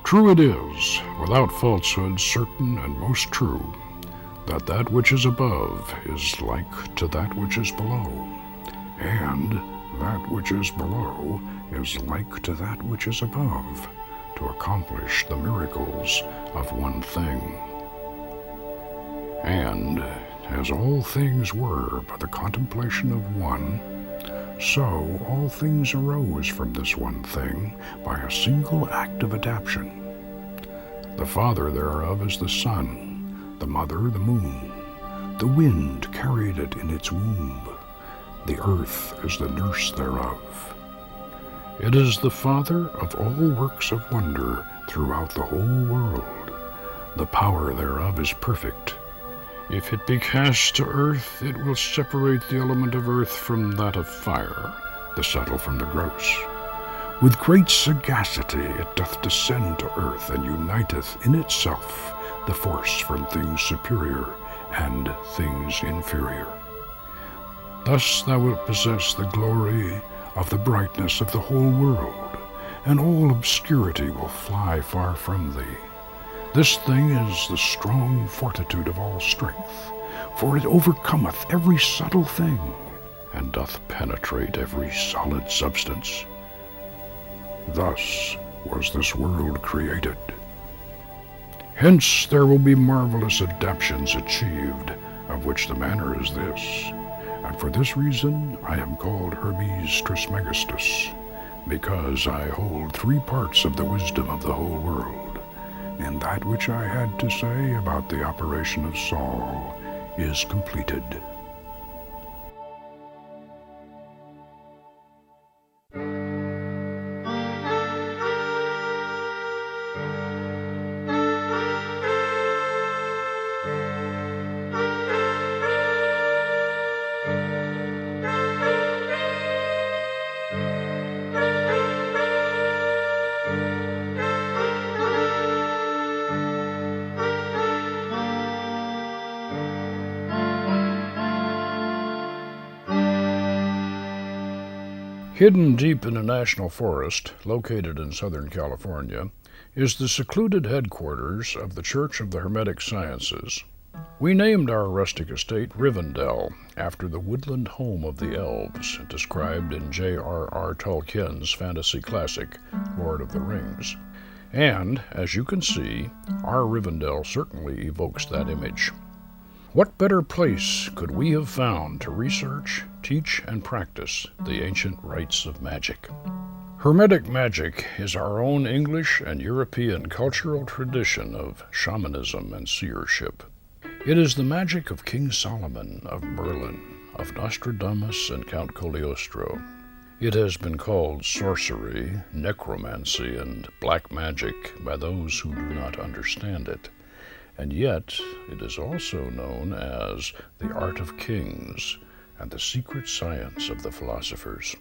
True it is, without falsehood, certain and most true, that that which is above is like to that which is below, and that which is below is like to that which is above, to accomplish the miracles of one thing. And as all things were by the contemplation of one, so all things arose from this one thing by a single act of adaptation. The father thereof is the sun, the mother the moon. The wind carried it in its womb. The earth is the nurse thereof. It is the father of all works of wonder throughout the whole world. The power thereof is perfect. If it be cast to earth, it will separate the element of earth from that of fire, the subtle from the gross. With great sagacity it doth descend to earth, and uniteth in itself the force from things superior and things inferior. Thus thou wilt possess the glory of the brightness of the whole world, and all obscurity will fly far from thee. This thing is the strong fortitude of all strength, for it overcometh every subtle thing, and doth penetrate every solid substance. Thus was this world created. Hence there will be marvelous adaptations achieved, of which the manner is this. And for this reason I am called Hermes Trismegistus, because I hold 3 parts of the wisdom of the whole world. And that which I had to say about the operation of Saul is completed. Hidden deep in a national forest, located in Southern California, is the secluded headquarters of the Church of the Hermetic Sciences. We named our rustic estate Rivendell, after the woodland home of the elves, described in J.R.R. Tolkien's fantasy classic, Lord of the Rings. And, as you can see, our Rivendell certainly evokes that image. What better place could we have found to research, teach, and practice the ancient rites of magic? Hermetic magic is our own English and European cultural tradition of shamanism and seership. It is the magic of King Solomon, of Merlin, of Nostradamus and Count Cagliostro. It has been called sorcery, necromancy, and black magic by those who do not understand it. And yet it is also known as the art of kings and the secret science of the philosophers.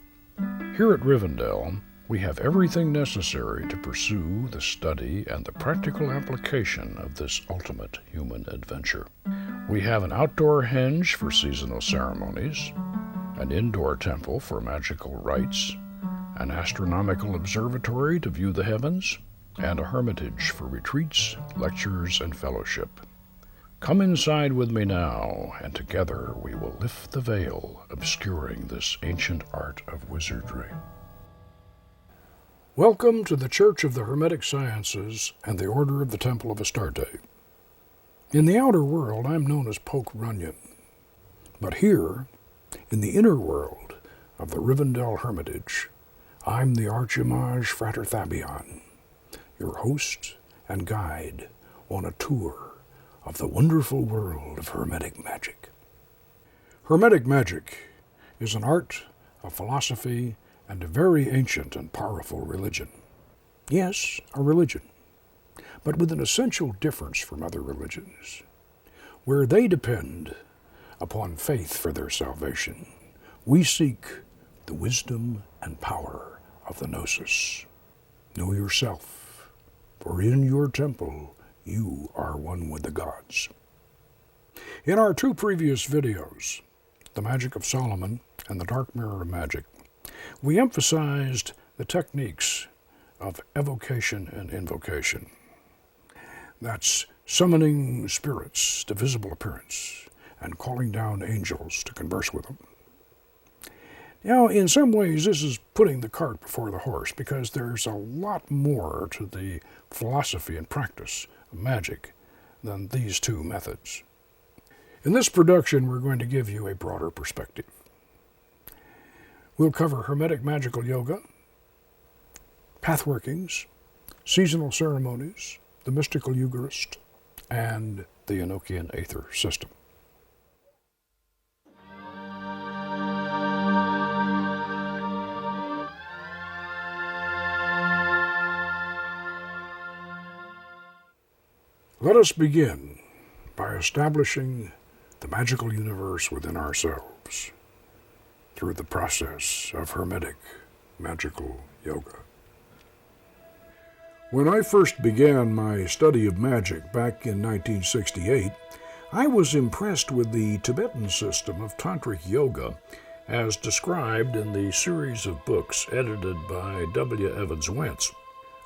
Here at Rivendell, we have everything necessary to pursue the study and the practical application of this ultimate human adventure. We have an outdoor henge for seasonal ceremonies, an indoor temple for magical rites, an astronomical observatory to view the heavens, and a hermitage for retreats, lectures, and fellowship. Come inside with me now, and together we will lift the veil obscuring this ancient art of wizardry. Welcome to the Church of the Hermetic Sciences and the Order of the Temple of Astarte. In the outer world, I'm known as Poke Runyon. But here, in the inner world of the Rivendell Hermitage, I'm the Archimage Frater Thabion, your host and guide on a tour of the wonderful world of Hermetic magic. Hermetic magic is an art, a philosophy, and a very ancient and powerful religion. Yes, a religion, but with an essential difference from other religions. Where they depend upon faith for their salvation, we seek the wisdom and power of the Gnosis. Know yourself, for in your temple you are one with the gods. In our 2 previous videos, The Magic of Solomon and The Dark Mirror of Magic, we emphasized the techniques of evocation and invocation. That's summoning spirits to visible appearance and calling down angels to converse with them. Now, in some ways, this is putting the cart before the horse, because there's a lot more to the philosophy and practice of magic than these two methods. In this production, we're going to give you a broader perspective. We'll cover Hermetic magical yoga, pathworkings, seasonal ceremonies, the mystical Eucharist, and the Enochian Aether system. Let us begin by establishing the magical universe within ourselves through the process of Hermetic magical yoga. When I first began my study of magic back in 1968, I was impressed with the Tibetan system of tantric yoga as described in the series of books edited by W. Evans Wentz.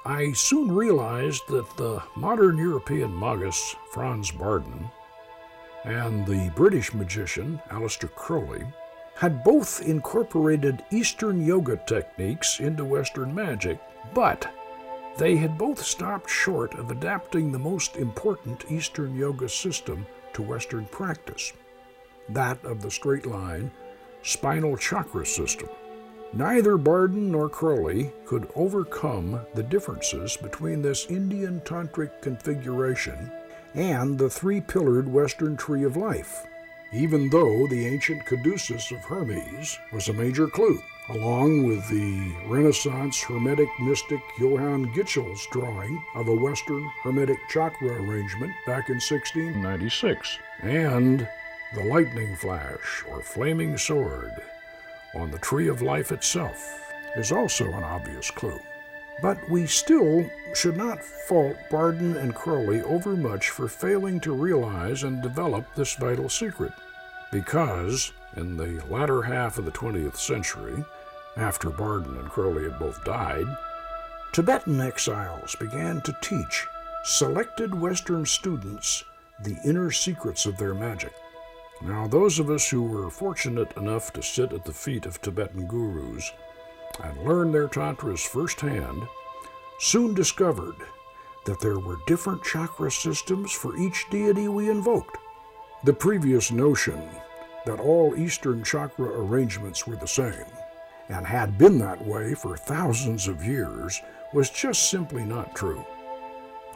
I soon realized that the modern European magus Franz Barden and the British magician Aleister Crowley had both incorporated Eastern yoga techniques into Western magic, but they had both stopped short of adapting the most important Eastern yoga system to Western practice, that of the straight line, spinal chakra system. Neither Barden nor Crowley could overcome the differences between this Indian tantric configuration and the three-pillared Western tree of life, even though the ancient caduceus of Hermes was a major clue, along with the Renaissance Hermetic mystic Johann Gitchel's drawing of a Western Hermetic chakra arrangement back in 1696, and the lightning flash or flaming sword on the tree of life itself is also an obvious clue. But we still should not fault Barden and Crowley overmuch for failing to realize and develop this vital secret, because in the latter half of the 20th century, after Barden and Crowley had both died, Tibetan exiles began to teach selected Western students the inner secrets of their magic. Now, those of us who were fortunate enough to sit at the feet of Tibetan gurus and learn their tantras firsthand soon discovered that there were different chakra systems for each deity we invoked. The previous notion that all Eastern chakra arrangements were the same, and had been that way for thousands of years, was just simply not true.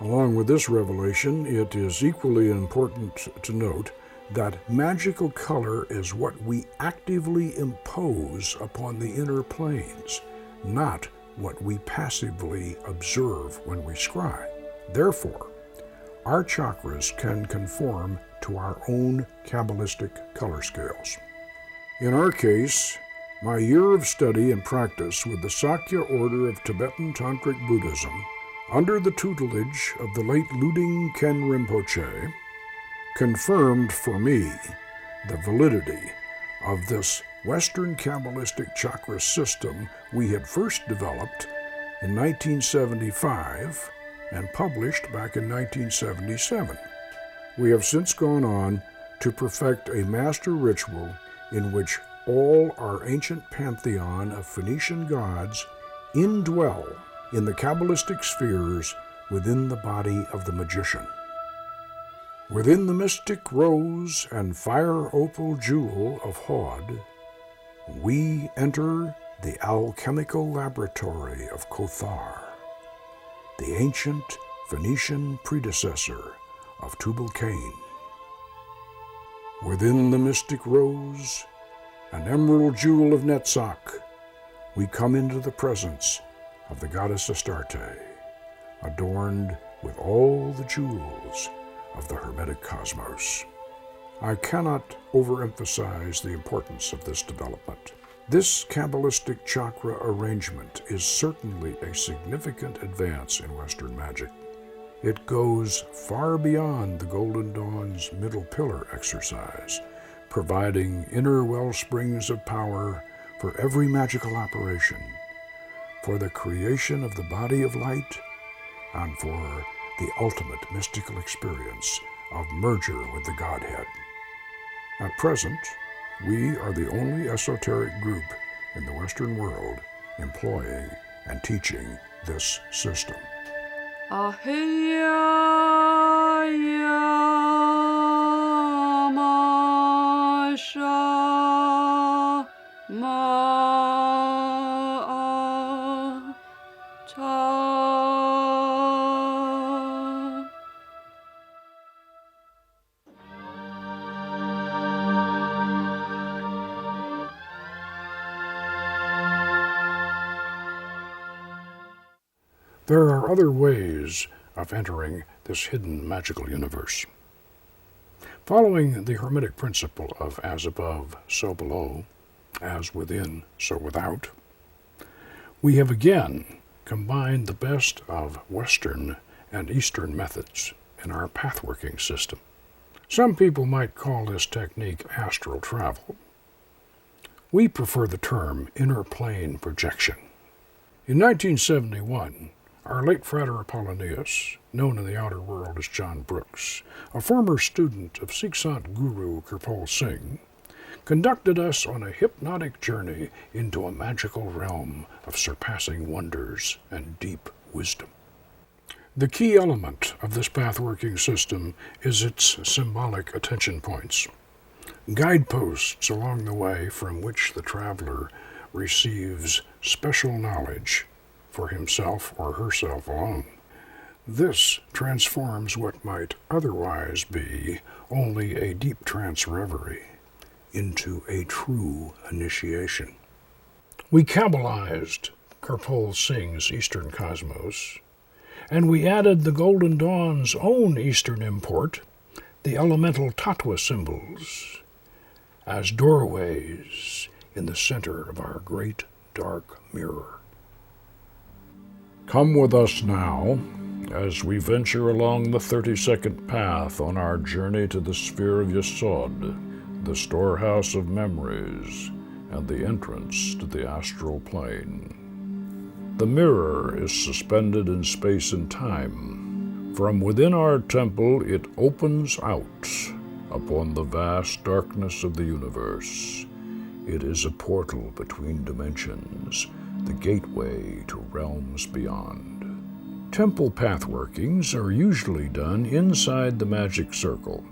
Along with this revelation, it is equally important to note that magical color is what we actively impose upon the inner planes, not what we passively observe when we scry. Therefore, our chakras can conform to our own Kabbalistic color scales. In our case, my year of study and practice with the Sakya order of Tibetan Tantric Buddhism, under the tutelage of the late Luding Ken Rinpoche, confirmed for me the validity of this Western Kabbalistic chakra system we had first developed in 1975 and published back in 1977. We have since gone on to perfect a master ritual in which all our ancient pantheon of Phoenician gods indwell in the Kabbalistic spheres within the body of the magician. Within the mystic rose and fire opal jewel of Hod, we enter the alchemical laboratory of Kothar, the ancient Phoenician predecessor of Tubal-Cain. Within the mystic rose and emerald jewel of Netzach, we come into the presence of the goddess Astarte, adorned with all the jewels of the Hermetic cosmos. I cannot overemphasize the importance of this development. This Kabbalistic chakra arrangement is certainly a significant advance in Western magic. It goes far beyond the Golden Dawn's middle pillar exercise, providing inner well springs of power for every magical operation, for the creation of the body of light and for the ultimate mystical experience of merger with the Godhead. At present, we are the only esoteric group in the Western world employing and teaching this system. There are other ways of entering this hidden magical universe. Following the Hermetic principle of as above, so below, as within, so without, we have again combined the best of Western and Eastern methods in our pathworking system. Some people might call this technique astral travel. We prefer the term inner plane projection. In 1971, our late Frater Apollonius, known in the outer world as John Brooks, a former student of Siksant Guru Kirpal Singh, conducted us on a hypnotic journey into a magical realm of surpassing wonders and deep wisdom. The key element of this pathworking system is its symbolic attention points, guideposts along the way from which the traveler receives special knowledge for himself or herself alone. This transforms what might otherwise be only a deep trance reverie into a true initiation. We Kabbalized Kirpal Singh's Eastern cosmos, and we added the Golden Dawn's own Eastern import, the elemental tattva symbols, as doorways in the center of our great dark mirror. Come with us now as we venture along the 32nd path on our journey to the sphere of Yesod, the storehouse of memories, and the entrance to the astral plane. The mirror is suspended in space and time. From within our temple it opens out upon the vast darkness of the universe. It is a portal between dimensions, the gateway to realms beyond. Temple pathworkings are usually done inside the magic circle,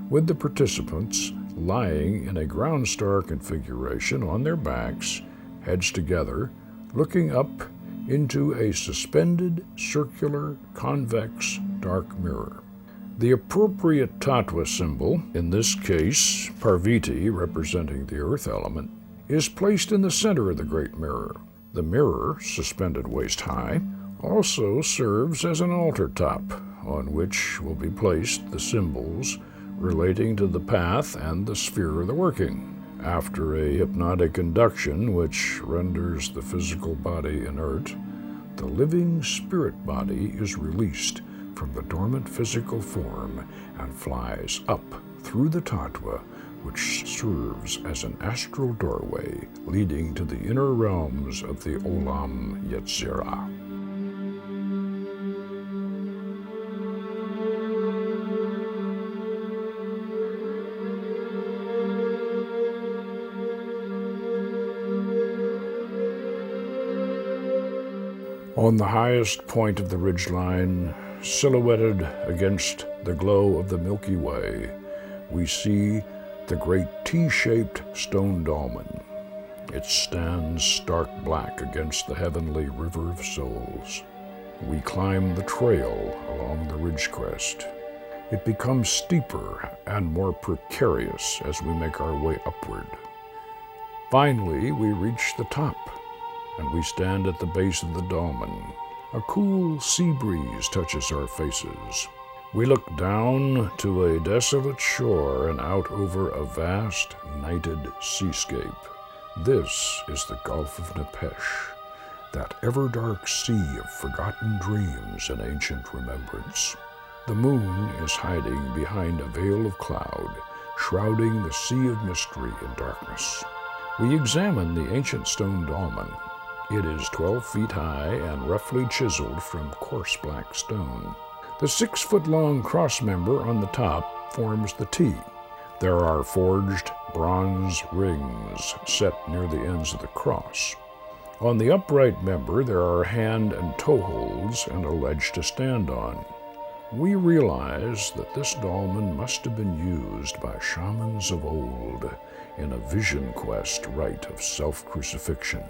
with the participants lying in a ground star configuration on their backs, heads together, looking up into a suspended, circular, convex, dark mirror. The appropriate tattva symbol, in this case Parvati representing the earth element, is placed in the center of the great mirror. The mirror, suspended waist-high, also serves as an altar top, on which will be placed the symbols relating to the path and the sphere of the working. After a hypnotic induction which renders the physical body inert, the living spirit body is released from the dormant physical form and flies up through the tattva, which serves as an astral doorway leading to the inner realms of the Olam Yetzirah. On the highest point of the ridgeline, silhouetted against the glow of the Milky Way, we see the great T-shaped stone dolmen. It stands stark black against the heavenly river of souls. We climb the trail along the ridge crest. It becomes steeper and more precarious as we make our way upward. Finally, we reach the top, and we stand at the base of the dolmen. A cool sea breeze touches our faces. We look down to a desolate shore and out over a vast, nighted seascape. This is the Gulf of Nepesh, that ever-dark sea of forgotten dreams and ancient remembrance. The moon is hiding behind a veil of cloud, shrouding the sea of mystery in darkness. We examine the ancient stone dolmen. It is 12 feet high and roughly chiseled from coarse black stone. The 6-foot-long cross member on the top forms the T. There are forged bronze rings set near the ends of the cross. On the upright member there are hand and toe holds and a ledge to stand on. We realize that this dolmen must have been used by shamans of old in a vision quest rite of self-crucifixion,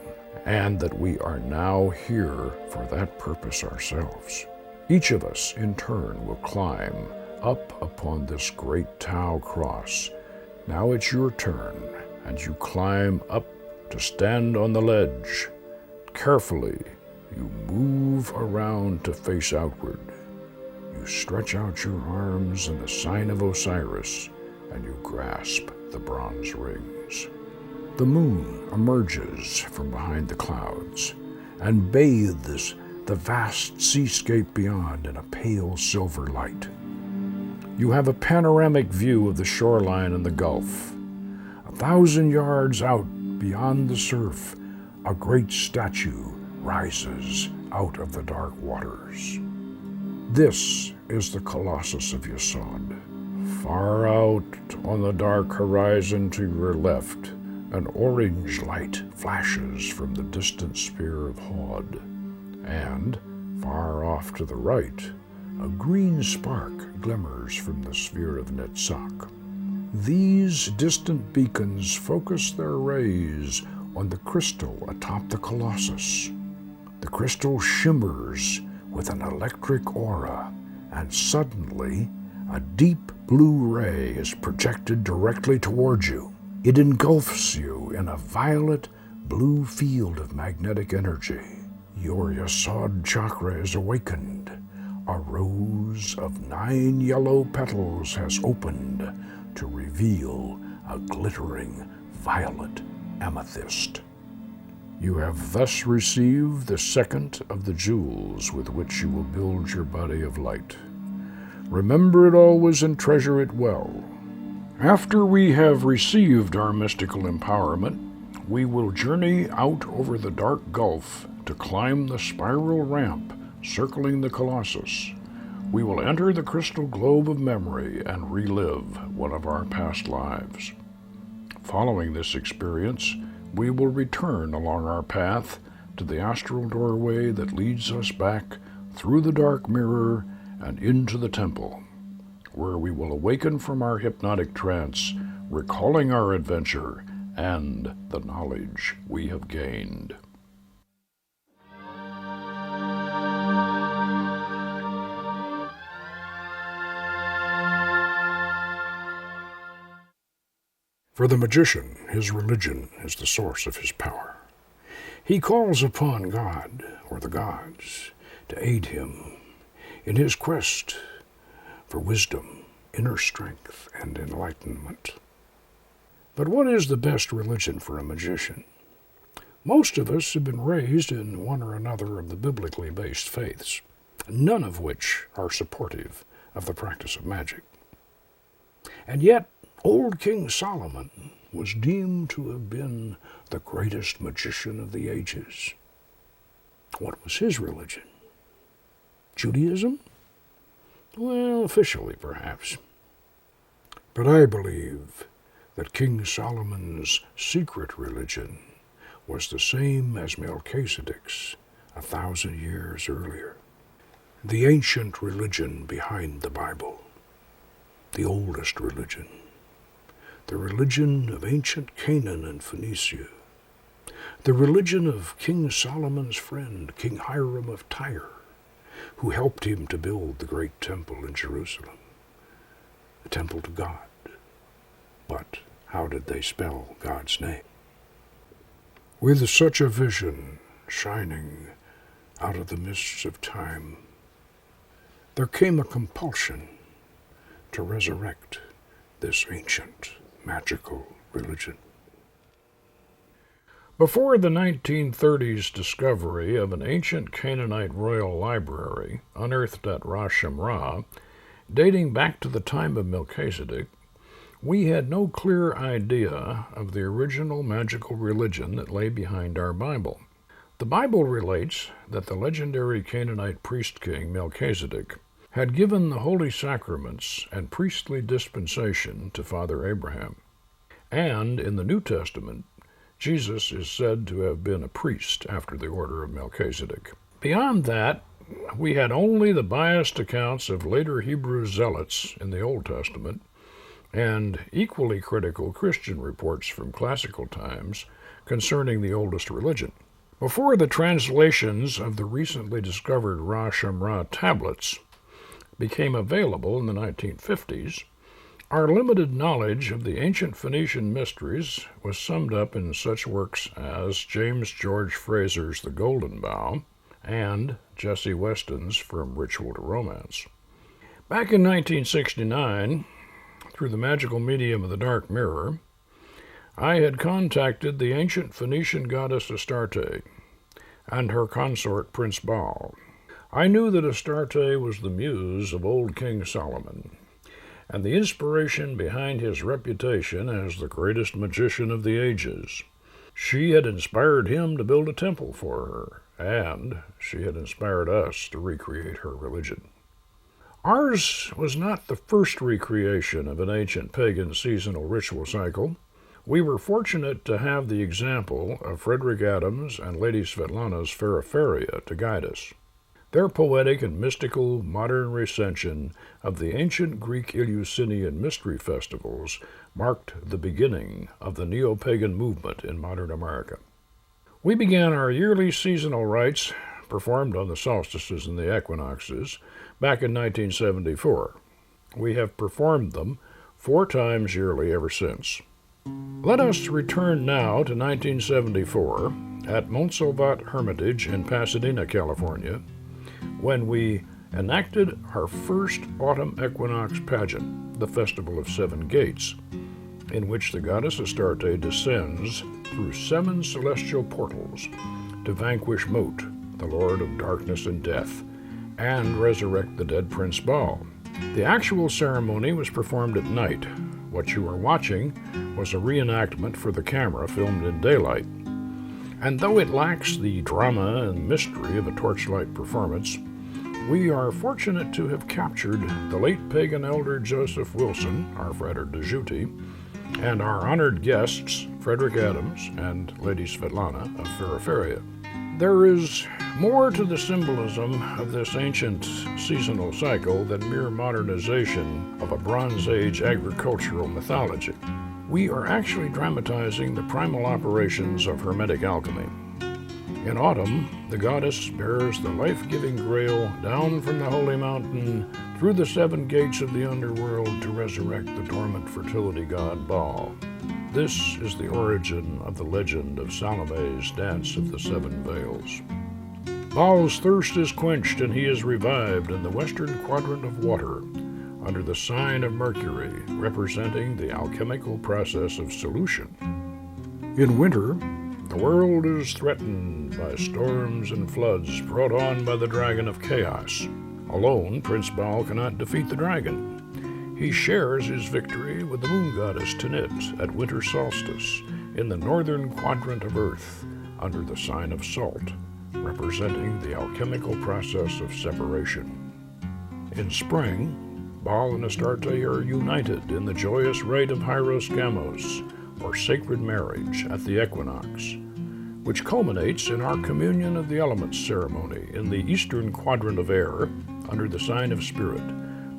and that we are now here for that purpose ourselves. Each of us, in turn, will climb up upon this great Tau cross. Now it's your turn, and you climb up to stand on the ledge. Carefully, you move around to face outward. You stretch out your arms in the sign of Osiris, and you grasp the bronze rings. The moon emerges from behind the clouds and bathes the vast seascape beyond in a pale silver light. You have a panoramic view of the shoreline and the Gulf. 1,000 yards out beyond the surf, a great statue rises out of the dark waters. This is the Colossus of Yesod. Far out on the dark horizon to your left, an orange light flashes from the distant spear of Hod, and, far off to the right, a green spark glimmers from the sphere of Netzach. These distant beacons focus their rays on the crystal atop the Colossus. The crystal shimmers with an electric aura, and suddenly a deep blue ray is projected directly toward you. It engulfs you in a violet blue field of magnetic energy. Your Yesod chakra is awakened. A rose of 9 yellow petals has opened to reveal a glittering violet amethyst. You have thus received the second of the jewels with which you will build your body of light. Remember it always and treasure it well. After we have received our mystical empowerment, we will journey out over the dark gulf to climb the spiral ramp circling the Colossus. We will enter the crystal globe of memory and relive one of our past lives. Following this experience, we will return along our path to the astral doorway that leads us back through the dark mirror and into the temple, where we will awaken from our hypnotic trance, recalling our adventure and the knowledge we have gained. For the magician, his religion is the source of his power. He calls upon God, or the gods, to aid him in his quest for wisdom, inner strength, and enlightenment. But what is the best religion for a magician? Most of us have been raised in one or another of the biblically based faiths, none of which are supportive of the practice of magic. And yet, old King Solomon was deemed to have been the greatest magician of the ages. What was his religion? Judaism? Well, officially, perhaps. But I believe that King Solomon's secret religion was the same as Melchizedek's 1,000 years earlier. The ancient religion behind the Bible, the oldest religion, the religion of ancient Canaan and Phoenicia, the religion of King Solomon's friend, King Hiram of Tyre, who helped him to build the great temple in Jerusalem, a temple to God. But how did they spell God's name? With such a vision shining out of the mists of time, there came a compulsion to resurrect this ancient magical religion. Before the 1930s discovery of an ancient Canaanite royal library unearthed at Ras Shamra, dating back to the time of Melchizedek, we had no clear idea of the original magical religion that lay behind our Bible. The Bible relates that the legendary Canaanite priest-king Melchizedek had given the holy sacraments and priestly dispensation to Father Abraham. And in the New Testament, Jesus is said to have been a priest after the order of Melchizedek. Beyond that, we had only the biased accounts of later Hebrew zealots in the Old Testament, and equally critical Christian reports from classical times concerning the oldest religion. Before the translations of the recently discovered Ra Shamra tablets became available in the 1950s, our limited knowledge of the ancient Phoenician mysteries was summed up in such works as James George Fraser's The Golden Bough and Jesse Weston's From Ritual to Romance. Back in 1969, through the magical medium of the Dark Mirror, I had contacted the ancient Phoenician goddess Astarte and her consort Prince Baal. I knew that Astarte was the muse of old King Solomon, and the inspiration behind his reputation as the greatest magician of the ages. She had inspired him to build a temple for her, and she had inspired us to recreate her religion. Ours was not the first recreation of an ancient pagan seasonal ritual cycle. We were fortunate to have the example of Frederick Adams and Lady Svetlana's Feriferia to guide us. Their poetic and mystical modern recension of the ancient Greek Eleusinian mystery festivals marked the beginning of the neo-pagan movement in modern America. We began our yearly seasonal rites, performed on the solstices and the equinoxes, back in 1974. We have performed them 4 times yearly ever since. Let us return now to 1974 at Montsalvat Hermitage in Pasadena, California, when we enacted our first autumn equinox pageant, the Festival of 7 Gates, in which the goddess Astarte descends through 7 celestial portals to vanquish Mot, the lord of darkness and death, and resurrect the dead Prince Baal. The actual ceremony was performed at night. What you are watching was a reenactment for the camera filmed in daylight. And though it lacks the drama and mystery of a torchlight performance, we are fortunate to have captured the late pagan elder Joseph Wilson, our Frater de Juti, and our honored guests, Frederick Adams and Lady Svetlana of Feriferia. There is more to the symbolism of this ancient seasonal cycle than mere modernization of a Bronze Age agricultural mythology. We are actually dramatizing the primal operations of Hermetic alchemy. In autumn, the goddess bears the life-giving grail down from the holy mountain through the 7 gates of the underworld to resurrect the dormant fertility god Baal. This is the origin of the legend of Salome's Dance of the 7 Veils. Baal's thirst is quenched and he is revived in the western quadrant of water under the sign of Mercury, representing the alchemical process of solution. In winter, the world is threatened by storms and floods brought on by the dragon of chaos. Alone, Prince Baal cannot defeat the dragon. He shares his victory with the moon goddess Tanit at winter solstice in the northern quadrant of Earth under the sign of Salt, representing the alchemical process of separation. In spring, Baal and Astarte are united in the joyous rite of Hieros Gamos, or sacred marriage, at the equinox, which culminates in our communion of the elements ceremony in the eastern quadrant of air under the sign of Spirit,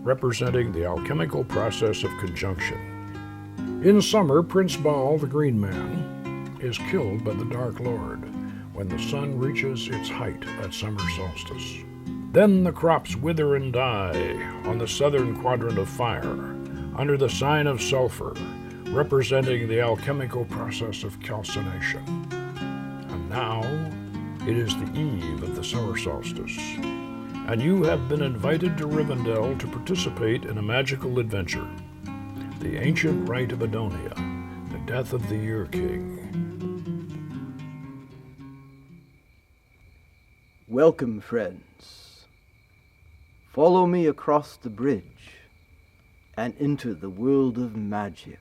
representing the alchemical process of conjunction. In summer, Prince Baal, the Green Man, is killed by the Dark Lord when the sun reaches its height at summer solstice. Then the crops wither and die on the southern quadrant of fire under the sign of Sulfur, representing the alchemical process of calcination. And now it is the eve of the summer solstice, and you have been invited to Rivendell to participate in a magical adventure, the ancient rite of Adonia, the death of the Year King. Welcome, friends. Follow me across the bridge and into the world of magic.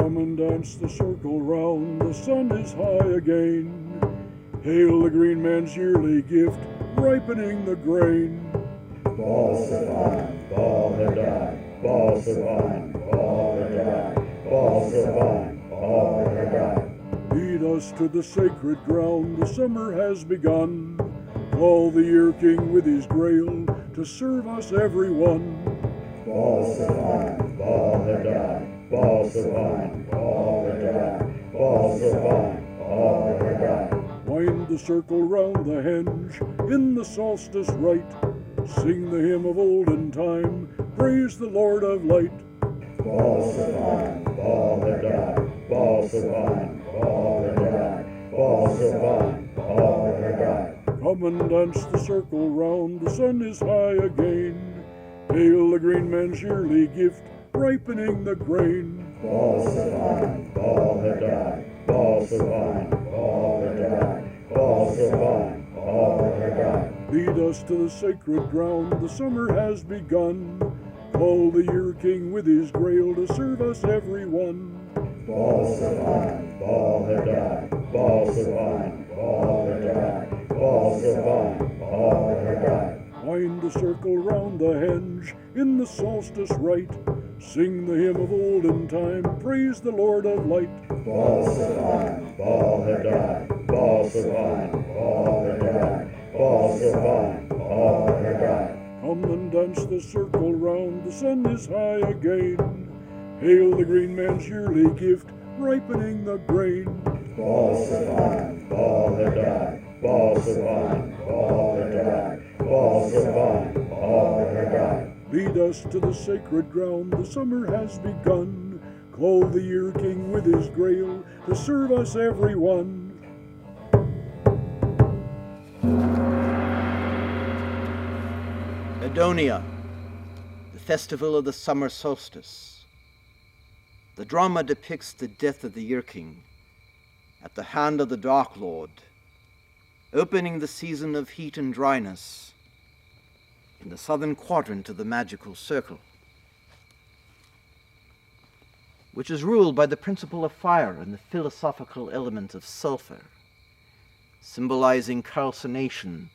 Come and dance the circle round, the sun is high again. Hail the green man's yearly gift, ripening the grain. Baal Savine, Baal Hadai, Baal Savine, Baal Hadai, Baal Savine, Baal Hadai. Lead us to the sacred ground, the summer has begun. Call the year king with his grail, to serve us everyone. Baal Savine, Baal Hadai, Baal Savine, Baal Hadai, Baal Savine, Baal Hadai. Wind the circle round the henge, in the solstice rite. Sing the hymn of olden time, praise the Lord of light. Baal Savine, Baal Hadai, Baal Savine, Baal Hadai, Baal Savine, Baal Hadai. Come and dance the circle round, the sun is high again. Hail the green man's yearly gift, ripening the grain. Baal Savine, Baal Hadai, Baal Savine, Baal Hadai, Baal Savine, Baal Hadai. Lead us to the sacred ground, the summer has begun. Call the year king with his grail, to serve us everyone. Baal Savine, Baal Hadai, Baal Savine, Baal Hadai, Baal Savine, Baal Hadai. Wind the circle round the henge, in the solstice rite. Sing the hymn of olden time, praise the Lord of light. Baal Savine, Baal Hadai, Baal Savine, Baal Hadai, Baal Savine, Baal Hadai. Come and dance the circle round, the sun is high again. Hail the green man's yearly gift, ripening the grain. Baal Savine, Baal Hadai, Baal Savine, Baal Hadai, Baal Savine, Baal Hadai. Lead us to the sacred ground, the summer has begun. Call the year king with his grail, to serve us everyone. Adonia, the festival of the summer solstice. The drama depicts the death of the year king at the hand of the Dark Lord, opening the season of heat and dryness in the southern quadrant of the magical circle, which is ruled by the principle of fire and the philosophical element of sulfur, symbolizing calcination,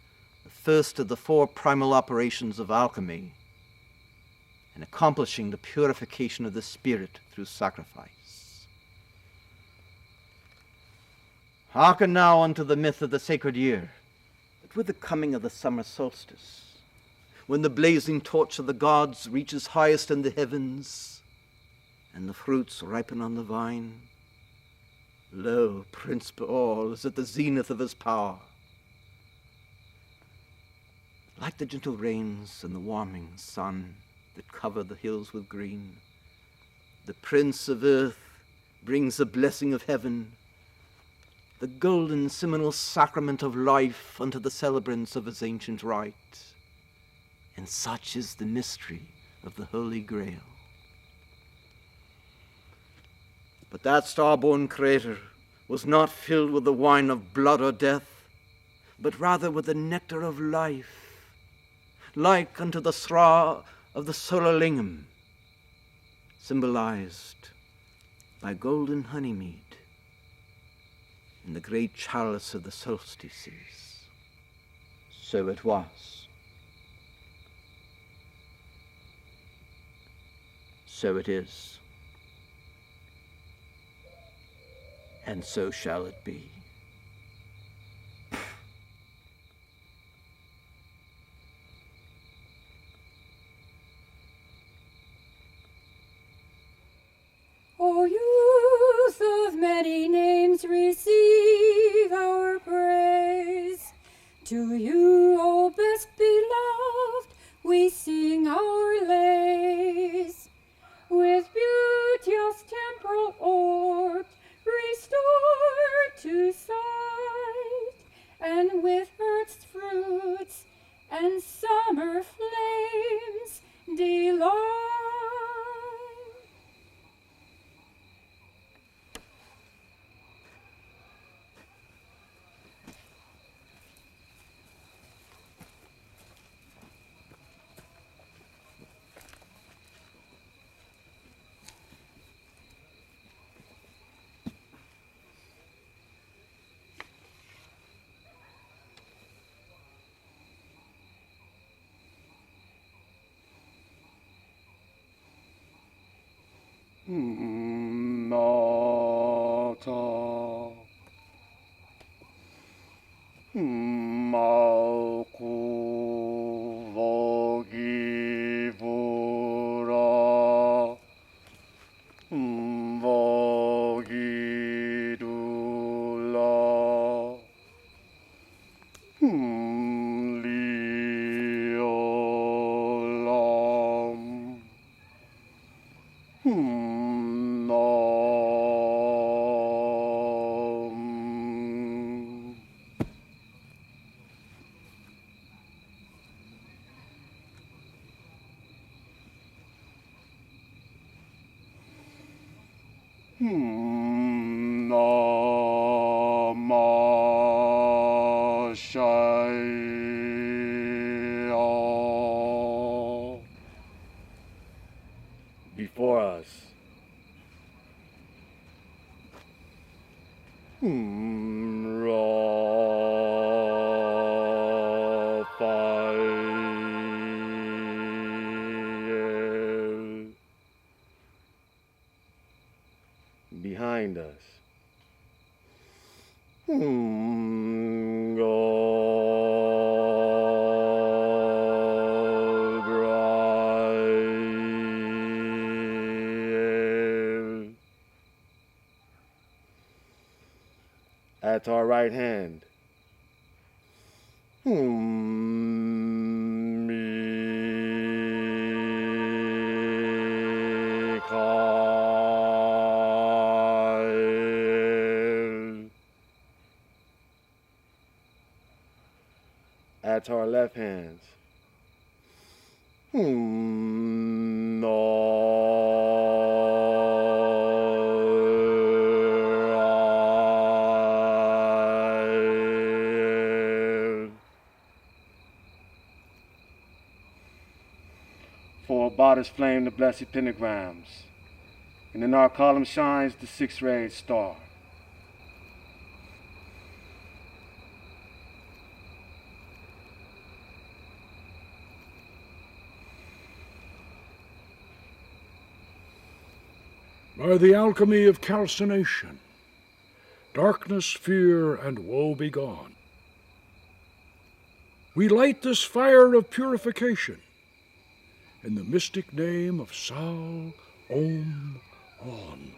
the first of the four primal operations of alchemy, and accomplishing the purification of the spirit through sacrifice. Hearken now unto the myth of the sacred year, that with the coming of the summer solstice, when the blazing torch of the gods reaches highest in the heavens, and the fruits ripen on the vine, lo, Prince Baal is at the zenith of his power. Like the gentle rains and the warming sun that cover the hills with green, the Prince of Earth brings the blessing of heaven, the golden seminal sacrament of life unto the celebrants of his ancient rite. And such is the mystery of the Holy Grail. But that star-born crater was not filled with the wine of blood or death, but rather with the nectar of life, like unto the sra of the solar lingam, symbolized by golden honeymead in the great chalice of the solstices. So it was. So it is. And so shall it be. O youth of many names, receive our praise. To you, O best beloved, we sing our lays. With beauteous temporal orbs restored to sight, and with earth's fruits and summer flames delight. Mata. Malku vogivura. Vogidula. Liolam. Nam. Namashaya. Before us. Raphael. Behind us. Gabriel. At our right hand. Michael. At our left hands. Noriel. For about us flame the blessed pentagrams, and in our column shines the six-rayed star. By the alchemy of calcination, darkness, fear, and woe be gone. We light this fire of purification in the mystic name of Sal Om On.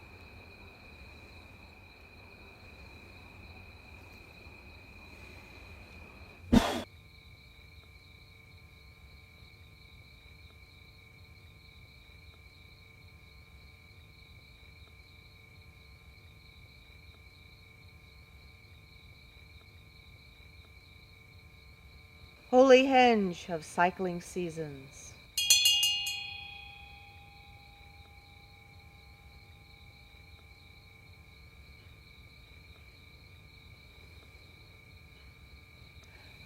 Holy henge of cycling seasons.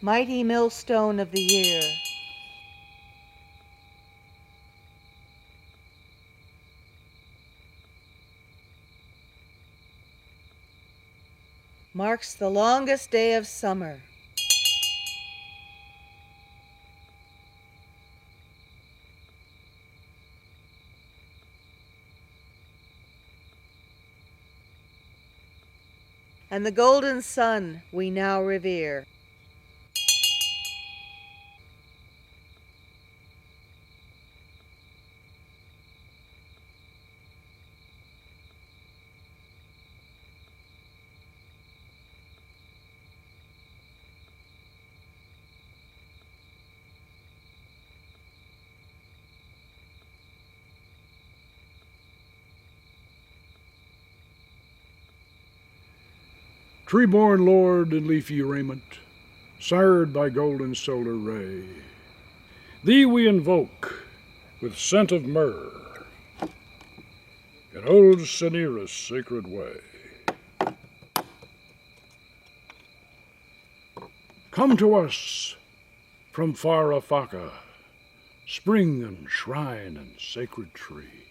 Mighty millstone of the year. Marks the longest day of summer. And the golden sun we now revere. Tree-born lord in leafy raiment, sired by golden solar ray, thee we invoke with scent of myrrh in old Cineris' sacred way. Come to us from far Afaka, spring and shrine and sacred tree,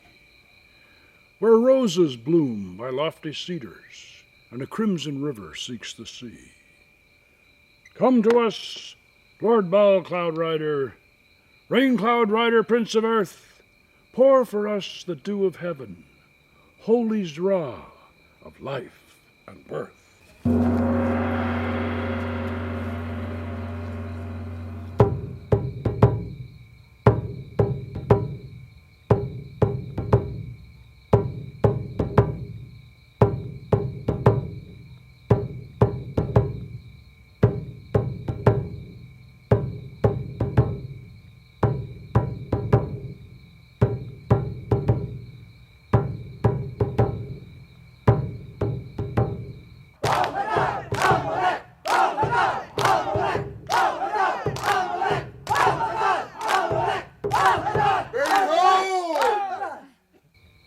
where roses bloom by lofty cedars, and a crimson river seeks the sea. Come to us, Lord Baal Cloud Rider, Rain Cloud Rider, Prince of Earth, pour for us the dew of heaven, holy Zra of life and birth.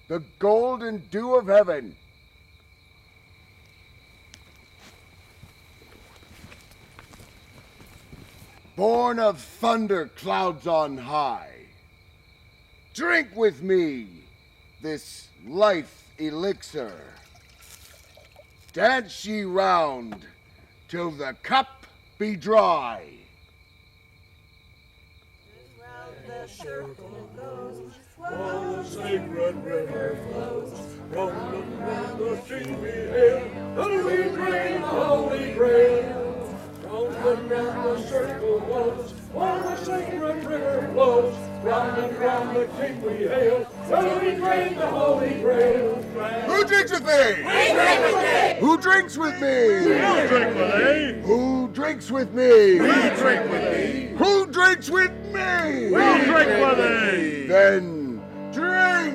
The golden dew of heaven. Born of thunder clouds on high. Drink with me this life elixir. Dance ye round till the cup be dry. The circle goes, while the sacred river flows. Round and the stream we hail, and we drain the holy grail. Round and the circle goes, while the sacred river flows. Round the king we hail, and we drain the holy grail. Who drinks with me? We drink with thee! Who drinks with me? We'll drink with thee! Who drinks with me? We drink with thee! Who drinks with me? We'll drink with thee! Then drink!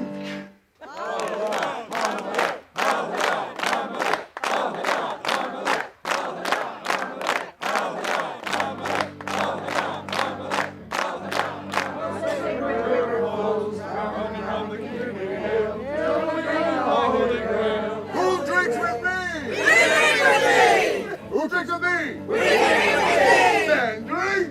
Who drinks with me? Who drinks with me? Then drink!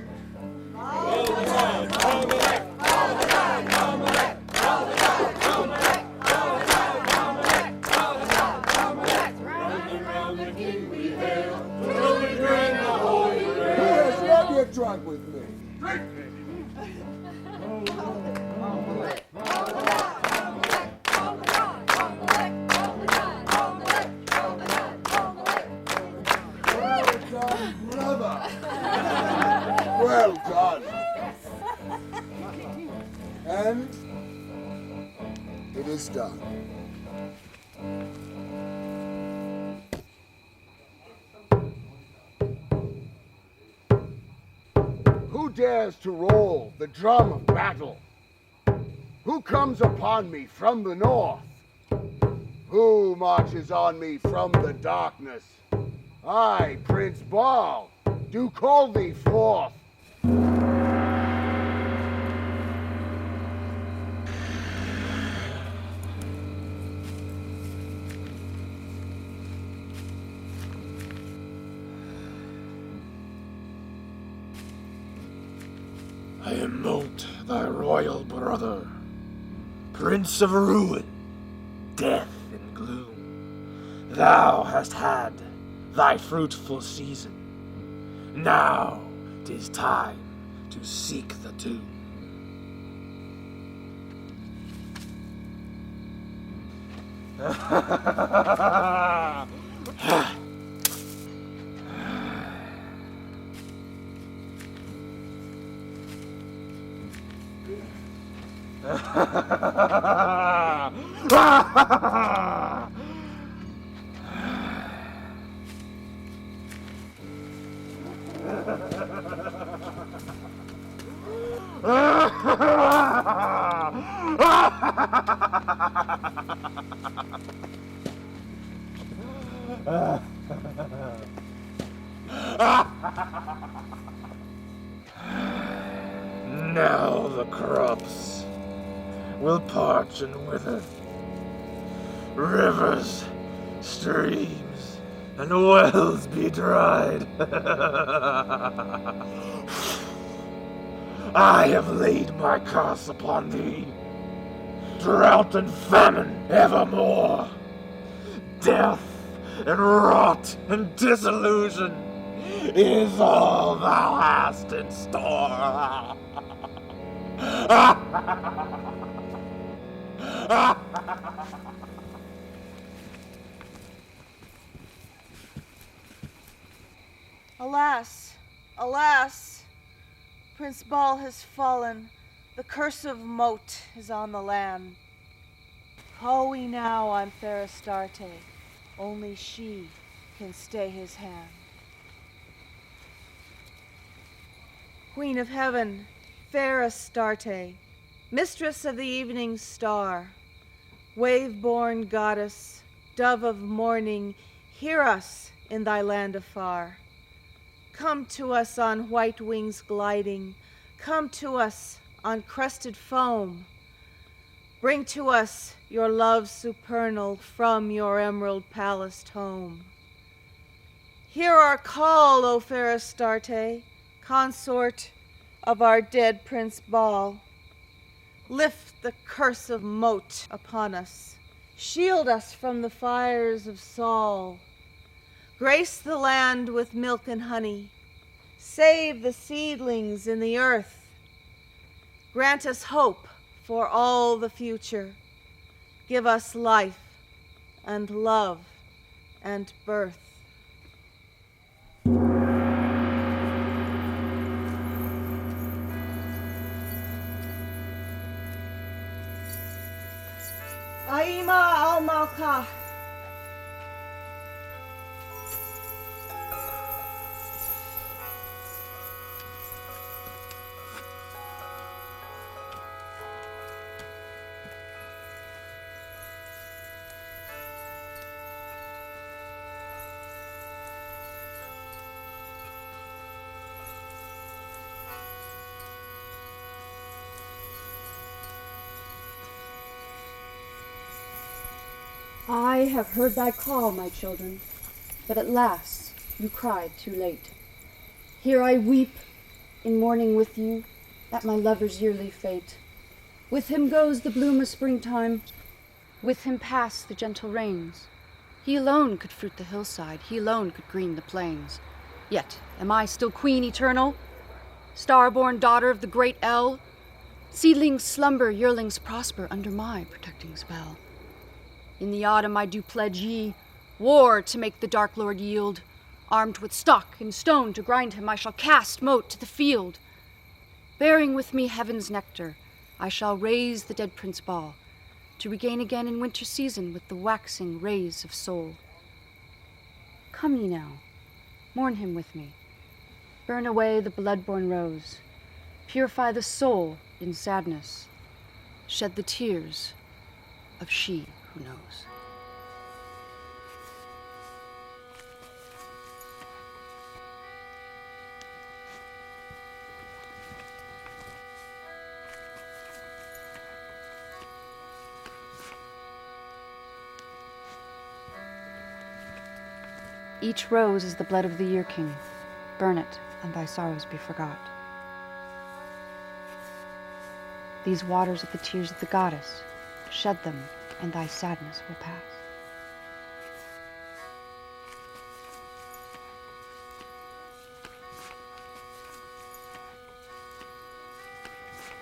Who has not yet drunk with me? Drink! Well done, brother. Well done. And it is done. Who dares to roll the drum of battle? Who comes upon me from the north? Who marches on me from the darkness? I, Prince Baal, do call thee forth. I am not thy royal brother, Prince of ruin, death and gloom. Thou hast had thy fruitful season. Now 'tis time to seek the tomb. Now the crops will parch and wither. Rivers, streams, and wells be dried. I have laid my curse upon thee. Drought and famine evermore. Death and rot and disillusion is all thou hast in store. Alas, alas, Prince Baal has fallen. The curse of Moat is on the land. Call we now on fair Astarte. Only she can stay his hand. Queen of heaven, fair Astarte, mistress of the evening star, wave-born goddess, dove of morning, hear us in thy land afar. Come to us on white wings gliding, come to us on crested foam. Bring to us your love supernal from your emerald palaced home. Hear our call, O fair Astarte, consort of our dead Prince Baal. Lift the curse of Moat upon us. Shield us from the fires of Saul. Grace the land with milk and honey. Save the seedlings in the earth. Grant us hope for all the future. Give us life and love and birth. Aima al-Malka. I have heard thy call, my children, but at last you cried too late. Here I weep in mourning with you at my lover's yearly fate. With him goes the bloom of springtime, with him pass the gentle rains. He alone could fruit the hillside, he alone could green the plains. Yet am I still queen eternal, star-born daughter of the great El? Seedlings slumber, yearlings prosper under my protecting spell. In the autumn I do pledge ye war to make the Dark Lord yield. Armed with stock and stone to grind him, I shall cast Moat to the field. Bearing with me heaven's nectar, I shall raise the dead Prince Baal, to regain again in winter season with the waxing rays of soul. Come ye now, mourn him with me. Burn away the blood-born rose. Purify the soul in sadness. Shed the tears of she who knows. Each rose is the blood of the year king. Burn it, and thy sorrows be forgot. These waters are the tears of the goddess. Shed them, and thy sadness will pass.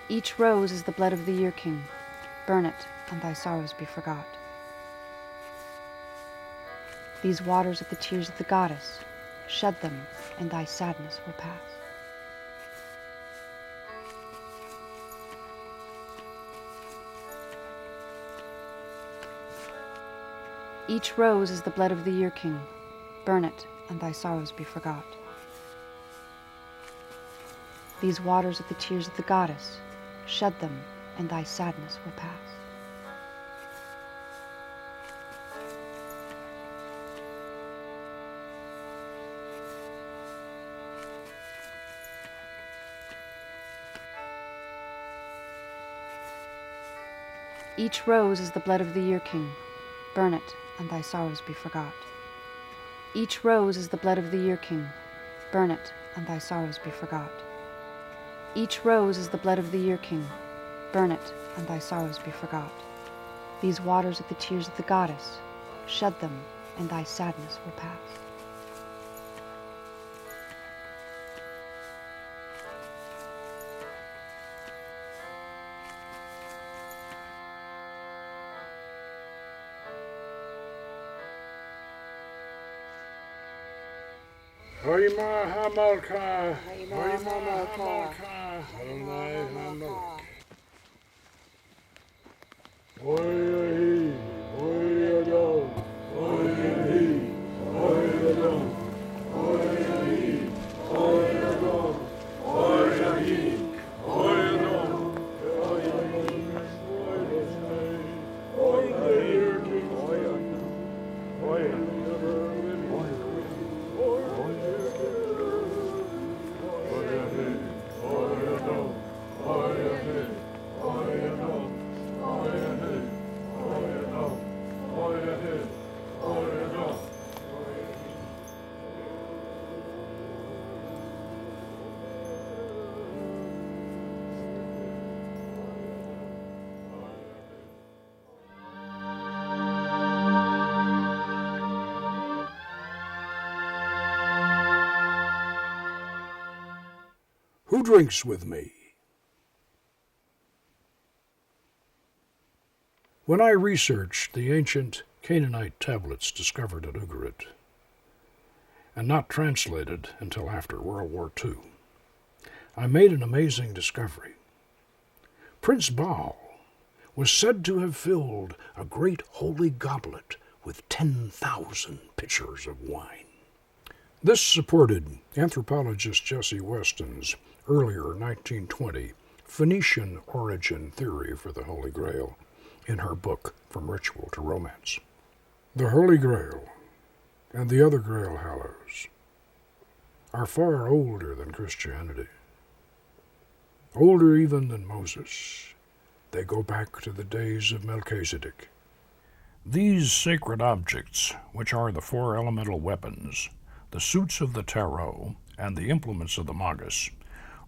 Each rose is the blood of the year king. Burn it, and thy sorrows be forgot. These waters are the tears of the goddess. Shed them, and thy sadness will pass. Each rose is the blood of the year king. Burn it, and thy sorrows be forgot. These waters are the tears of the goddess. Shed them, and thy sadness will pass. Each rose is the blood of the year king. Burn it, and thy sorrows be forgot. Each rose is the blood of the year king. Burn it, and thy sorrows be forgot. Each rose is the blood of the year king. Burn it, and thy sorrows be forgot. These waters are the tears of the goddess. Shed them, and thy sadness will pass. Hoima Hamalka, Hoima Hamalka, Adonai Hamalka. Oy, oy, Adon, oy, oy, Adon, oy, oy, Adon, oy, Who drinks with me? When I researched the ancient Canaanite tablets discovered at Ugarit, and not translated until after World War II, I made an amazing discovery. Prince Baal was said to have filled a great holy goblet with 10,000 pitchers of wine. This supported anthropologist Jessie Weston's earlier 1920 Phoenician origin theory for the Holy Grail in her book From Ritual to Romance. The Holy Grail and the other Grail Hallows are far older than Christianity. Older even than Moses. They go back to the days of Melchizedek. These sacred objects, which are the four elemental weapons, the suits of the tarot, and the implements of the magus,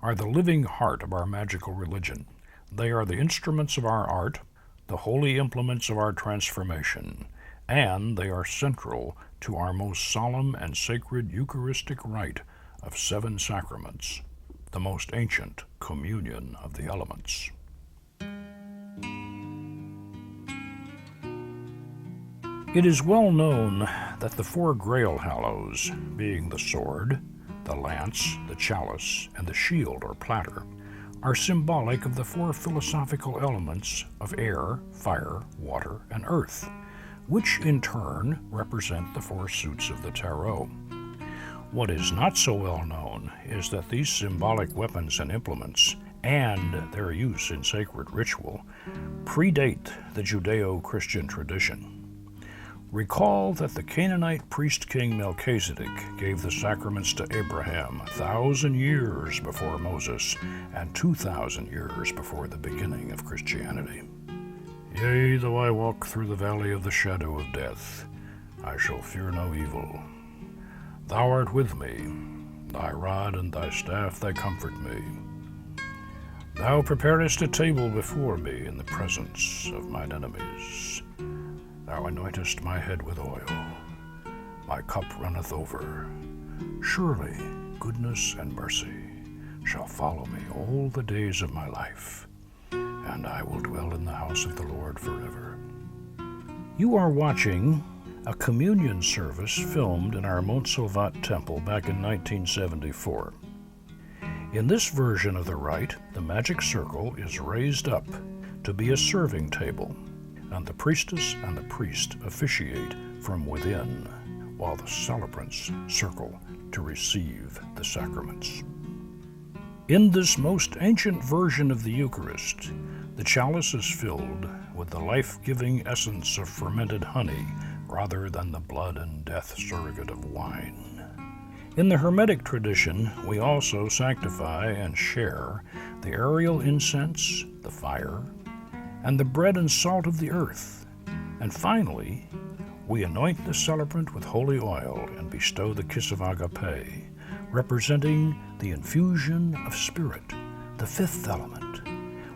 are the living heart of our magical religion. They are the instruments of our art, the holy implements of our transformation, and they are central to our most solemn and sacred Eucharistic rite of 7 sacraments, the most ancient communion of the elements. It is well known that the 4 Grail Hallows, being the sword, the lance, the chalice, and the shield or platter, are symbolic of the 4 philosophical elements of air, fire, water, and earth, which in turn represent the 4 suits of the tarot. What is not so well known is that these symbolic weapons and implements, and their use in sacred ritual, predate the Judeo-Christian tradition. Recall that the Canaanite priest-king Melchizedek gave the sacraments to Abraham 1,000 years before Moses and 2,000 years before the beginning of Christianity. Yea, though I walk through the valley of the shadow of death, I shall fear no evil. Thou art with me, thy rod and thy staff, they comfort me. Thou preparest a table before me in the presence of mine enemies. Thou anointest my head with oil, my cup runneth over. Surely goodness and mercy shall follow me all the days of my life, and I will dwell in the house of the Lord forever. You are watching a communion service filmed in our Montsalvat temple back in 1974. In this version of the rite, the magic circle is raised up to be a serving table, and the priestess and the priest officiate from within, while the celebrants circle to receive the sacraments. In this most ancient version of the Eucharist, the chalice is filled with the life-giving essence of fermented honey rather than the blood and death surrogate of wine. In the Hermetic tradition, we also sanctify and share the aerial incense, the fire, and the bread and salt of the earth. And finally, we anoint the celebrant with holy oil and bestow the kiss of agape, representing the infusion of spirit, the 5th element,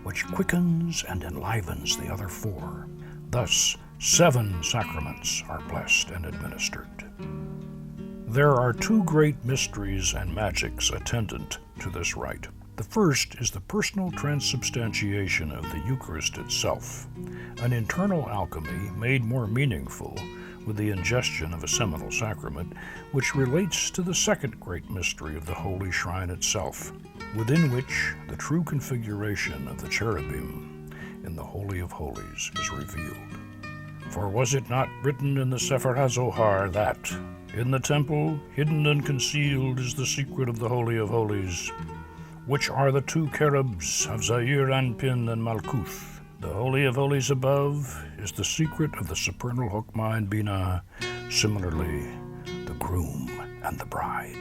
which quickens and enlivens the other 4. Thus, 7 sacraments are blessed and administered. There are 2 great mysteries and magics attendant to this rite. The first is the personal transubstantiation of the Eucharist itself, an internal alchemy made more meaningful with the ingestion of a seminal sacrament, which relates to the second great mystery of the holy shrine itself, within which the true configuration of the cherubim in the Holy of Holies is revealed. For was it not written in the Sefer HaZohar that, in the temple, hidden and concealed, is the secret of the Holy of Holies, which are the two cherubs of Zair Anpin and Malkuth. The Holy of Holies above is the secret of the supernal Hokmah and Binah, similarly the groom and the bride.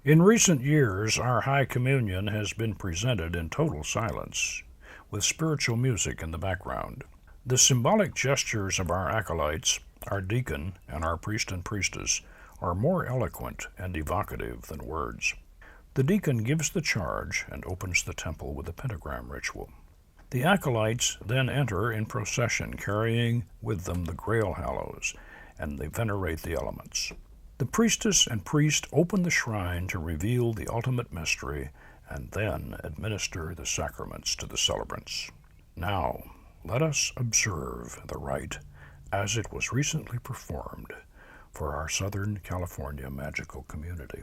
In recent years, our High Communion has been presented in total silence, with spiritual music in the background. The symbolic gestures of our acolytes, our deacon, and our priest and priestess are more eloquent and evocative than words. The deacon gives the charge and opens the temple with a pentagram ritual. The acolytes then enter in procession, carrying with them the Grail Hallows, and they venerate the elements. The priestess and priest open the shrine to reveal the ultimate mystery and then administer the sacraments to the celebrants. Now, let us observe the rite as it was recently performed for our Southern California magical community.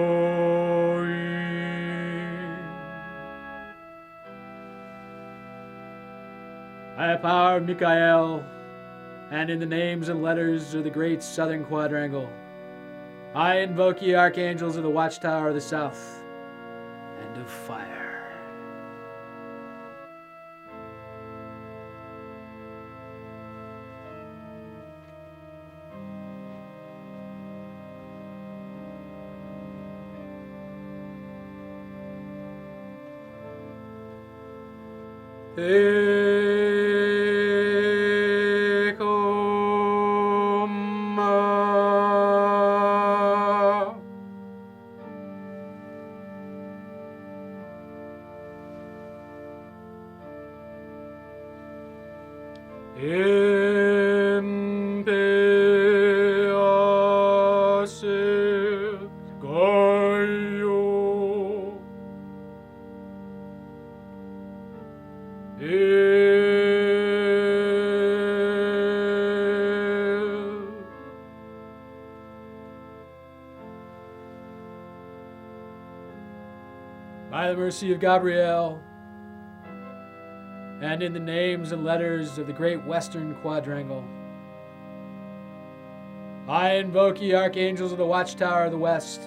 power of Mikael, and in the names and letters of the great southern quadrangle, I invoke ye archangels of the watchtower of the south and of fire. By the mercy of Gabriel, and in the names and letters of the great western quadrangle, I invoke ye archangels of the watchtower of the west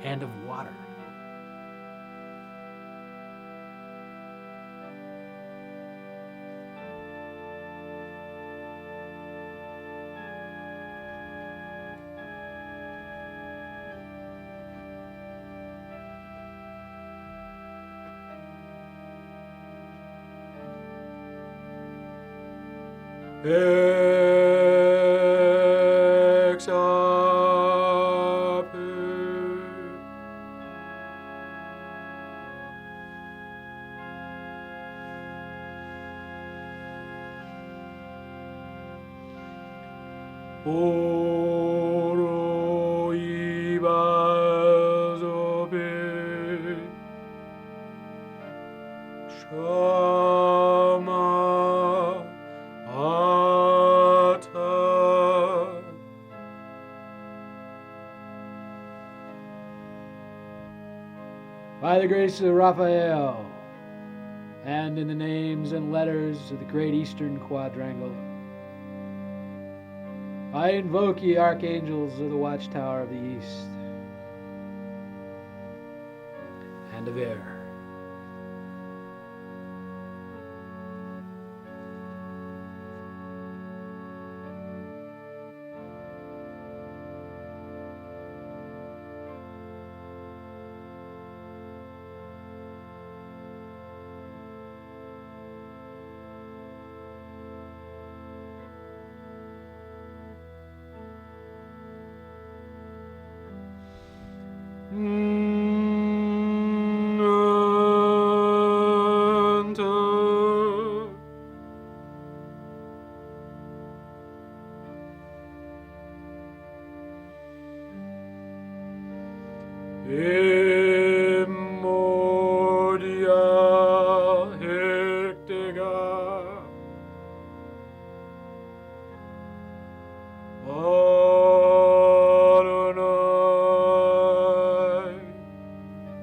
and of water. Ex apud. Oro ibas obe. Shama Ata. By the grace of Raphael, and in the names and letters of the great eastern quadrangle, I invoke ye archangels of the watchtower of the east and of air.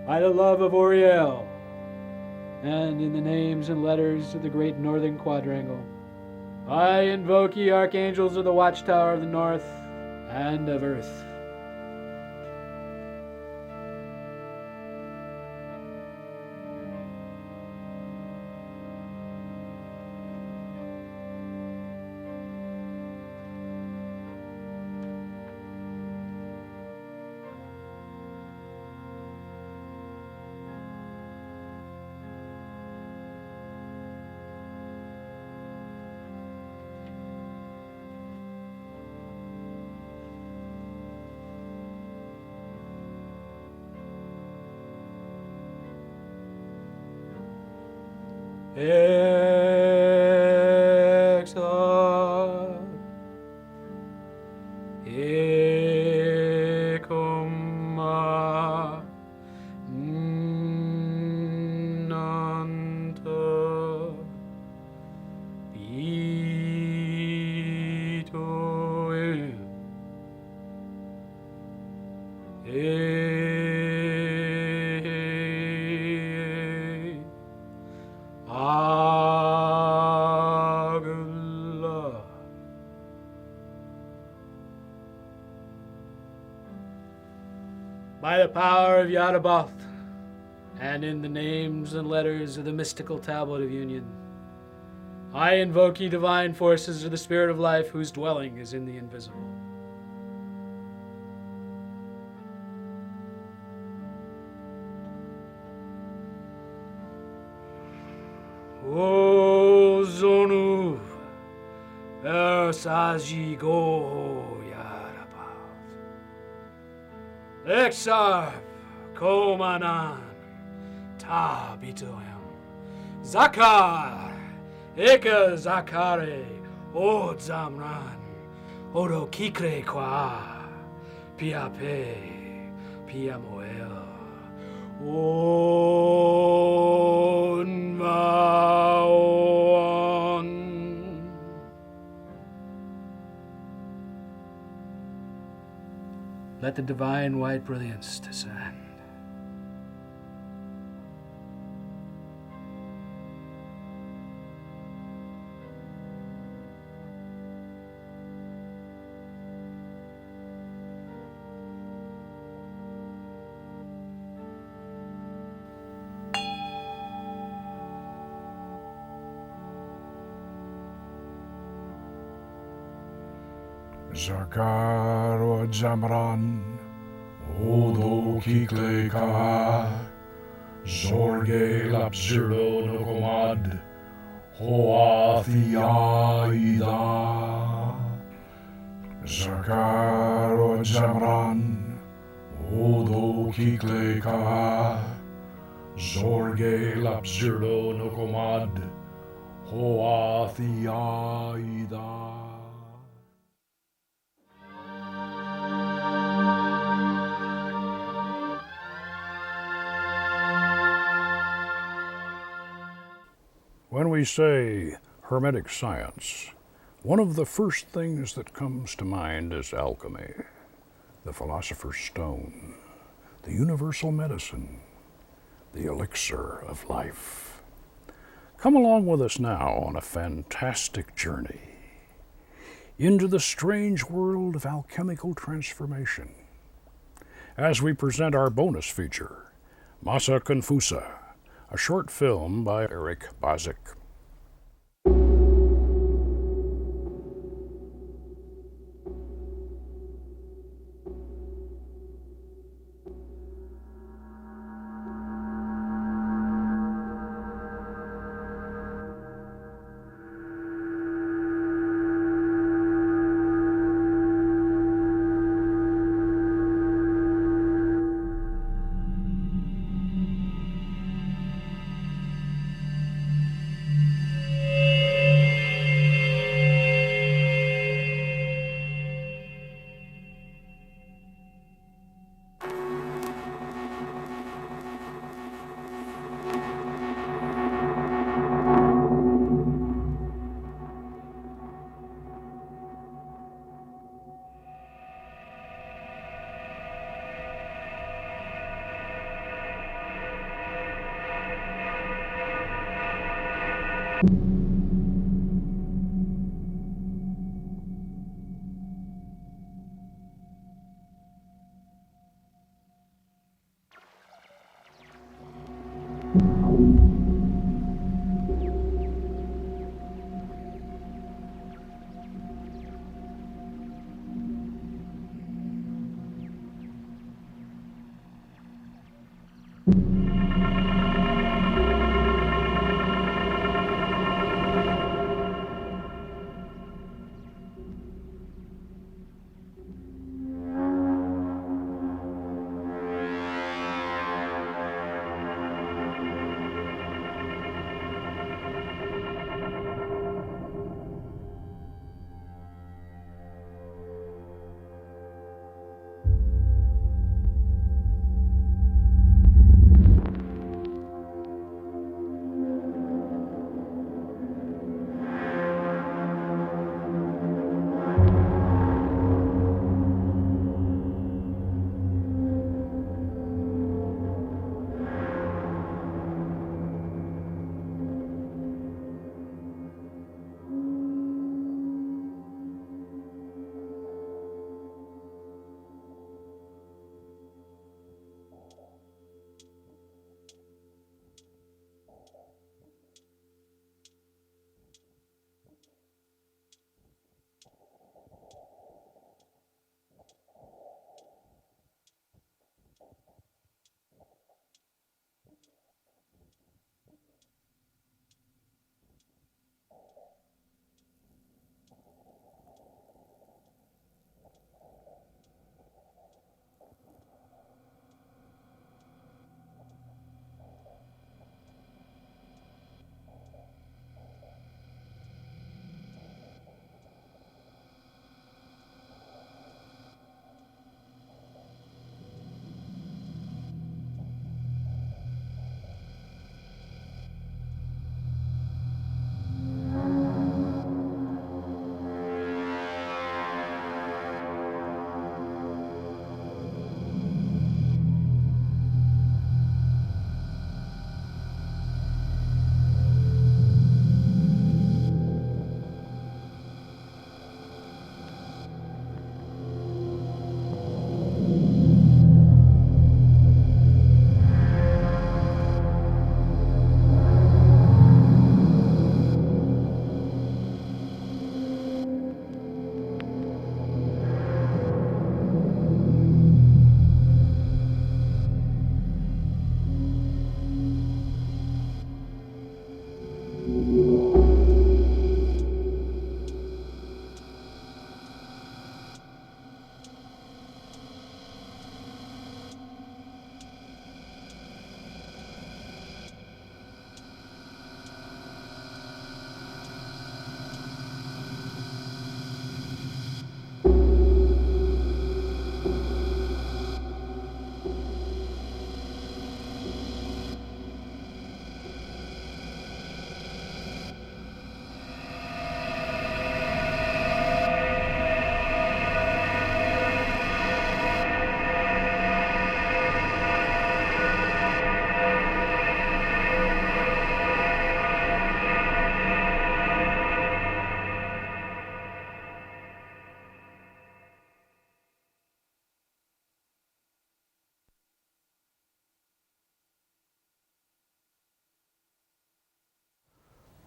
By the love of Oriel, and in the names and letters of the great northern quadrangle, I invoke ye archangels of the watchtower of the north and of earth. Exa Ecoma Nanta Vitoe Ah by the power of Yadabaoth, and in the names and letters of the mystical tablet of union, I invoke ye divine forces of the spirit of life whose dwelling is in the invisible. O Zonu, Ersaji Go Yadabaoth, Exarp Komanan, Tabitohem, Zakar, Eka Zakare, Od Zamran, Odo Kikre Kwa, Piape, Piamoel, Onvaon. Let the divine white brilliance descend. Zakar od Zamran, Odo Kikleka, Zorge Lapzirdo Nokomad, Hoathiaida. Zakar od Zamran, Odo Kikleka, Zorge Lapzirdo Nokomad, Hoathiaida. When we say Hermetic science, one of the first things that comes to mind is alchemy, the philosopher's stone, the universal medicine, the elixir of life. Come along with us now on a fantastic journey into the strange world of alchemical transformation as we present our bonus feature, Massa Confusa, a short film by Eric Bazik.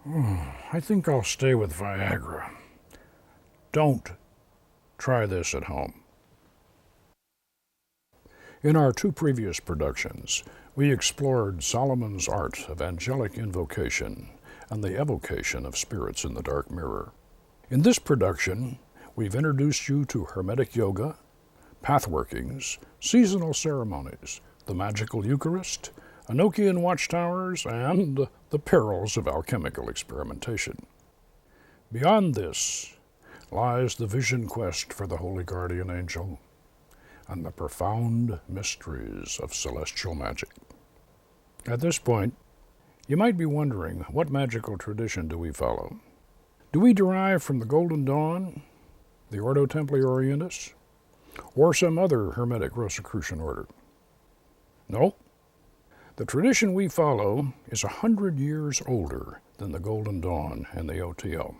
I think I'll stay with Viagra. Don't try this at home. In our two previous productions, we explored Solomon's art of angelic invocation and the evocation of spirits in the dark mirror. In this production, we've introduced you to Hermetic yoga, pathworkings, seasonal ceremonies, the magical Eucharist, Enochian watchtowers, and the perils of alchemical experimentation. Beyond this lies the vision quest for the Holy Guardian Angel and the profound mysteries of celestial magic. At this point, you might be wondering, what magical tradition do we follow? Do we derive from the Golden Dawn, the Ordo Templi Orientis, or some other Hermetic Rosicrucian order? No. The tradition we follow is 100 years older than the Golden Dawn and the OTL.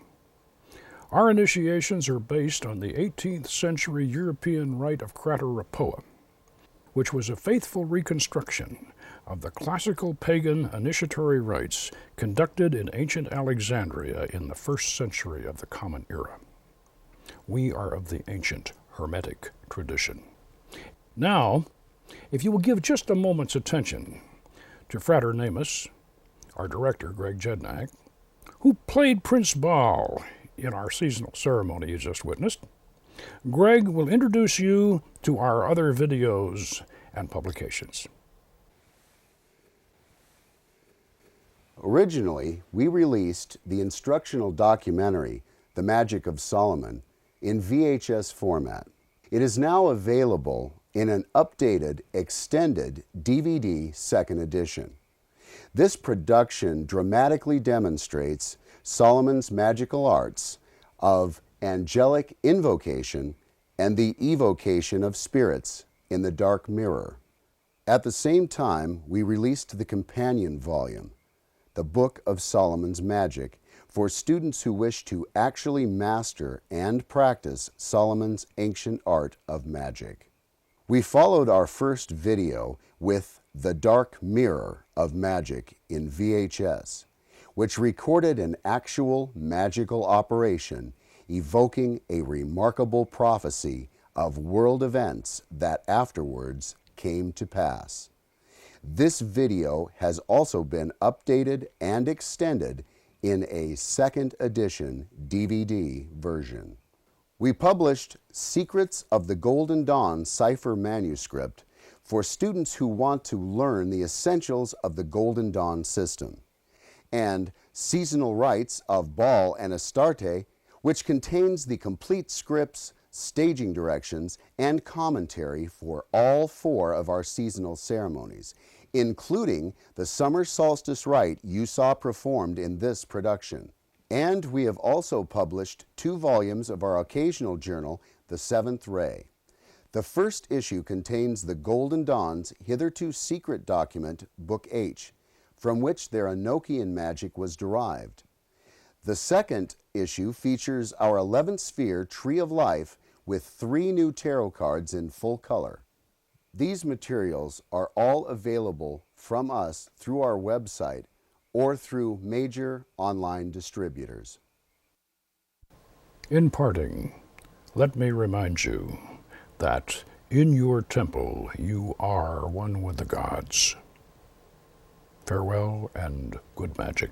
Our initiations are based on the 18th century European rite of Crater-Rapoa, which was a faithful reconstruction of the classical pagan initiatory rites conducted in ancient Alexandria in the 1st century of the Common Era. We are of the ancient Hermetic tradition. Now, if you will give just a moment's attention to Frater Namus, our director, Greg Jednak, who played Prince Baal in our seasonal ceremony you just witnessed, Greg will introduce you to our other videos and publications. Originally, we released the instructional documentary, The Magic of Solomon, in VHS format. It is now available in an updated, extended DVD second edition. This production dramatically demonstrates Solomon's magical arts of angelic invocation and the evocation of spirits in the dark mirror. At the same time, we released the companion volume, The Book of Solomon's Magic, for students who wish to actually master and practice Solomon's ancient art of magic. We followed our first video with The Dark Mirror of Magic in VHS, which recorded an actual magical operation evoking a remarkable prophecy of world events that afterwards came to pass. This video has also been updated and extended in a second edition DVD version. We published Secrets of the Golden Dawn cipher manuscript for students who want to learn the essentials of the Golden Dawn system, and Seasonal Rites of Baal and Astarte, which contains the complete scripts, staging directions, and commentary for all 4 of our seasonal ceremonies, including the summer solstice rite you saw performed in this production. And we have also published 2 volumes of our occasional journal, The Seventh Ray. The first issue contains the Golden Dawn's hitherto secret document, Book H, from which their Enochian magic was derived. The second issue features our 11th sphere Tree of Life with 3 new tarot cards in full color. These materials are all available from us through our website or through major online distributors. In parting, let me remind you that in your temple you are one with the gods. Farewell and good magic.